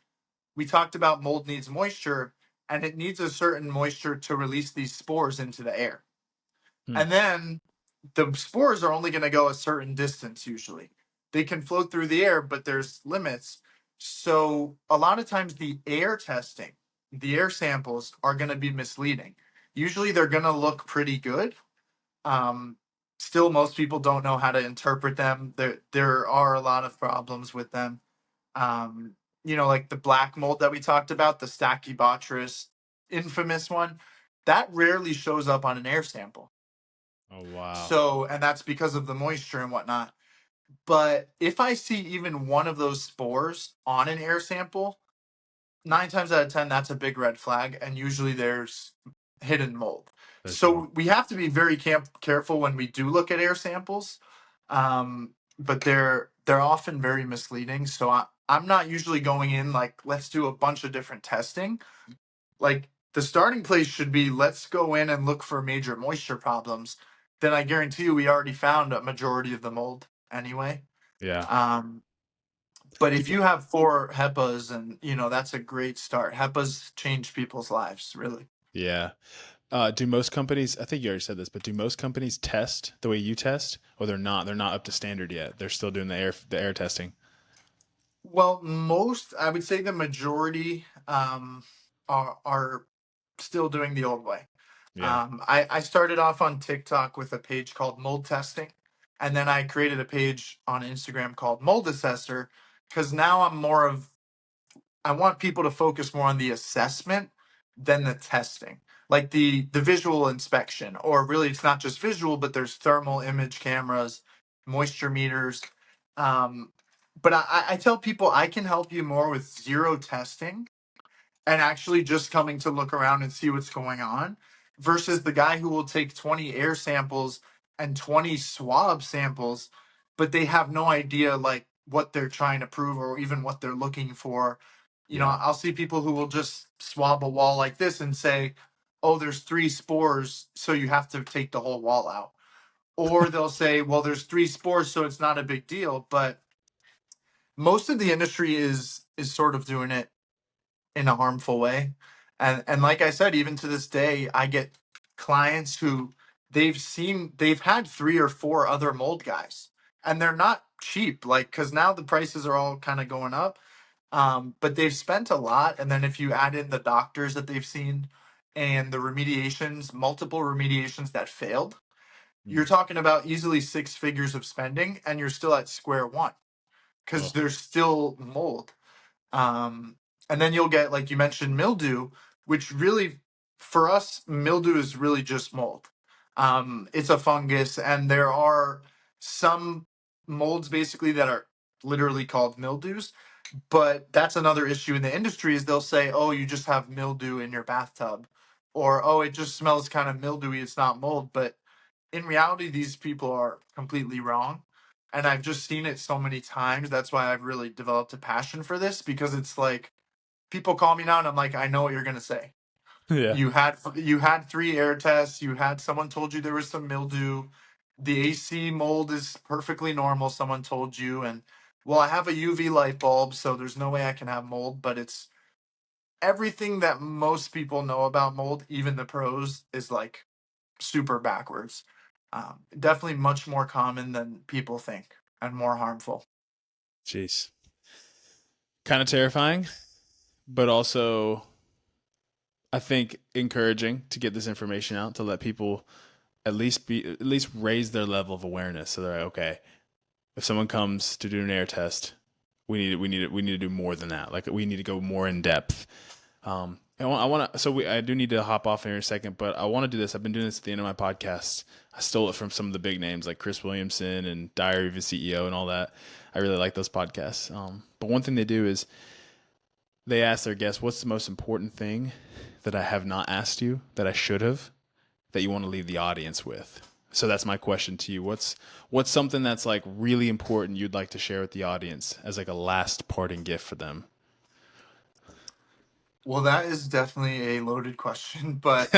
S2: we talked about mold needs moisture and it needs a certain moisture to release these spores into the air.
S1: Hmm.
S2: And then the spores are only going to go a certain distance usually. They can float through the air, but there's limits. So a lot of times the air testing, the air samples are going to be misleading. Usually they're going to look pretty good. Um, Still, most people don't know how to interpret them. There are a lot of problems with them. um, like the black mold that we talked about, the Stachybotrys, infamous one, that rarely shows up on an air sample.
S1: Oh, wow.
S2: So, and that's because of the moisture and whatnot. But if I see even one of those spores on an air sample, 9 times out of 10, that's a big red flag. And usually there's hidden mold.
S1: For sure.
S2: So we have to be very careful when we do look at air samples. But they're often very misleading. So I'm not usually going in like, let's do a bunch of different testing. Like the starting place should be, let's go in and look for major moisture problems. Then I guarantee you we already found a majority of the mold anyway.
S1: Yeah.
S2: Um, but if you have 4 HEPAs, and that's a great start. HEPAs change people's lives, really.
S1: Yeah. Do most companies, I think you already said this, but do most companies test the way you test, or they're not? They're not up to standard yet. They're still doing the air testing.
S2: Well, I would say the majority are still doing the old way.
S1: Yeah.
S2: I started off on TikTok with a page called Mold Testing, and then I created a page on Instagram called Mold Assessor because now I want people to focus more on the assessment than the testing, like the visual inspection, or really it's not just visual, but there's thermal image cameras, moisture meters. Um, but I tell people I can help you more with zero testing and actually just coming to look around and see what's going on versus the guy who will take 20 air samples and 20 swab samples, but they have no idea like what they're trying to prove or even what they're looking for.
S1: Yeah.
S2: I'll see people who will just swab a wall like this and say, oh, there's 3 spores, so you have to take the whole wall out. Or they'll say, well, there's 3 spores, so it's not a big deal. But most of the industry is sort of doing it in a harmful way. And like I said, even to this day, I get clients who they've had three or four other mold guys, and they're not cheap. Like, because now the prices are all kind of going up. But they've spent a lot, and then if you add in the doctors that they've seen and the remediations, multiple remediations that failed, you're
S1: Mm.
S2: talking about easily six figures of spending, and you're still at square one because
S1: Oh,
S2: there's still mold. Um, and then you'll get, like you mentioned, mildew, which really, for us, mildew is really just mold. It's a fungus, and there are some molds basically that are literally called mildews. But that's another issue in the industry is they'll say, "Oh, you just have mildew in your bathtub," or "Oh, it just smells kind of mildewy. It's not mold." But in reality, these people are completely wrong. And I've just seen it so many times. That's why I've really developed a passion for this because it's like people call me now and I'm like, I know what you're gonna say.
S1: yeah.
S2: You had three air tests, you had someone told you there was some mildew, the AC mold is perfectly normal, someone told you, and well, I have a UV light bulb, so there's no way I can have mold, but it's everything that most people know about mold, even the pros, is like super backwards. Definitely much more common than people think and more harmful.
S1: Jeez. Kind of terrifying, but also I think encouraging to get this information out to let people at least raise their level of awareness. So they're like, okay, if someone comes to do an air test, we need to do more than that. Like we need to go more in depth. I want to. I do need to hop off here in a second, but I want to do this. I've been doing this at the end of my podcast. I stole it from some of the big names like Chris Williamson and Diary of a CEO and all that. I really like those podcasts. But one thing they do is they ask their guests, "What's the most important thing that I have not asked you that I should have that you want to leave the audience with?" So that's my question to you. What's something that's like really important you'd like to share with the audience as like a last parting gift for them?
S2: Well, that is definitely a loaded question, but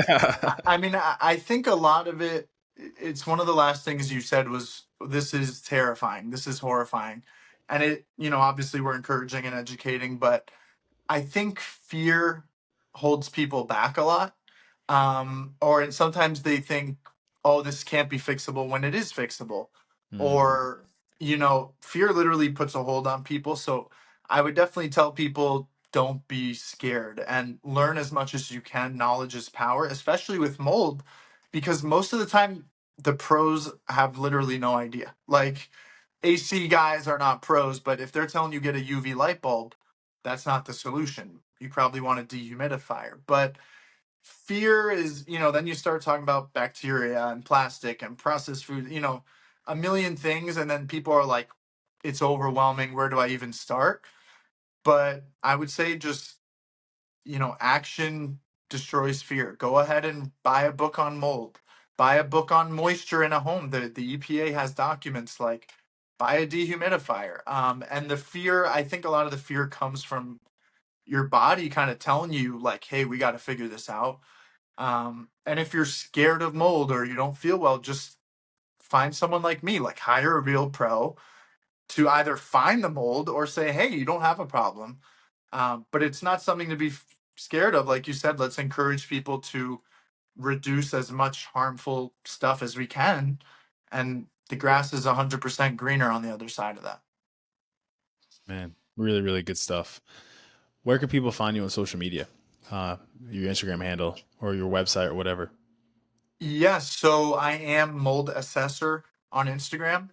S2: I mean, I think a lot of it, it's one of the last things you said was, this is terrifying, this is horrifying. And obviously we're encouraging and educating, but I think fear holds people back a lot. Or sometimes they think, oh, this can't be fixable when it is fixable.
S1: Mm-hmm.
S2: Or, fear literally puts a hold on people. So I would definitely tell people don't be scared and learn as much as you can. Knowledge is power, especially with mold, because most of the time the pros have literally no idea. Like, AC guys are not pros, but if they're telling you get a UV light bulb, that's not the solution. You probably want a dehumidifier. But fear is, then you start talking about bacteria and plastic and processed food, a million things. And then people are like, it's overwhelming. Where do I even start? But I would say just, action destroys fear. Go ahead and buy a book on mold, buy a book on moisture in a home. The EPA has documents like buy a dehumidifier. And the fear, I think a lot of the fear comes from your body kind of telling you, like, hey, we got to figure this out. And if you're scared of mold or you don't feel well, just find someone like me, like hire a real pro to either find the mold or say, hey, you don't have a problem. But it's not something to be scared of. Like you said, let's encourage people to reduce as much harmful stuff as we can. And the grass is 100% greener on the other side of that.
S1: Man, really, really good stuff. Where can people find you on social media? Your Instagram handle or your website or whatever.
S2: Yes, so I am Mold Assessor on Instagram.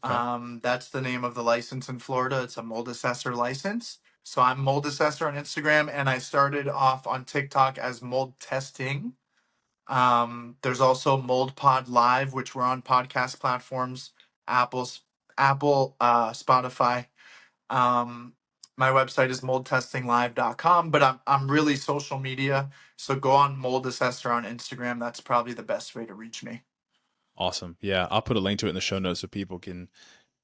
S1: Okay.
S2: That's the name of the license in Florida. It's a mold assessor license. So I'm mold assessor on Instagram, and I started off on TikTok as mold testing. There's also Mold Pod Live, which we're on podcast platforms, Apple's Apple, Spotify. Um, my website is moldtestinglive.com, but I'm really social media. So go on Mold Assessor on Instagram. That's probably the best way to reach me.
S1: Awesome. Yeah, I'll put a link to it in the show notes so people can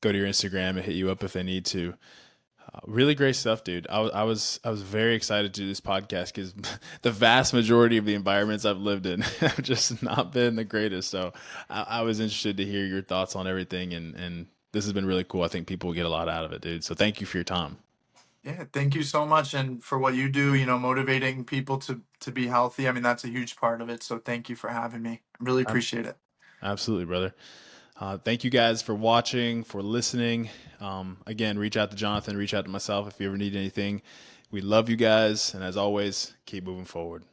S1: go to your Instagram and hit you up if they need to. Really great stuff, dude. I was very excited to do this podcast because the vast majority of the environments I've lived in have just not been the greatest. So I was interested to hear your thoughts on everything and this has been really cool. I think people will get a lot out of it, dude. So thank you for your time.
S2: Yeah, thank you so much, and for what you do. Motivating people to be healthy. I mean, that's a huge part of it. So thank you for having me. I really appreciate it.
S1: Absolutely, brother. Thank you guys for watching, for listening. Again, reach out to Jonathan, reach out to myself if you ever need anything. We love you guys. And as always, keep moving forward.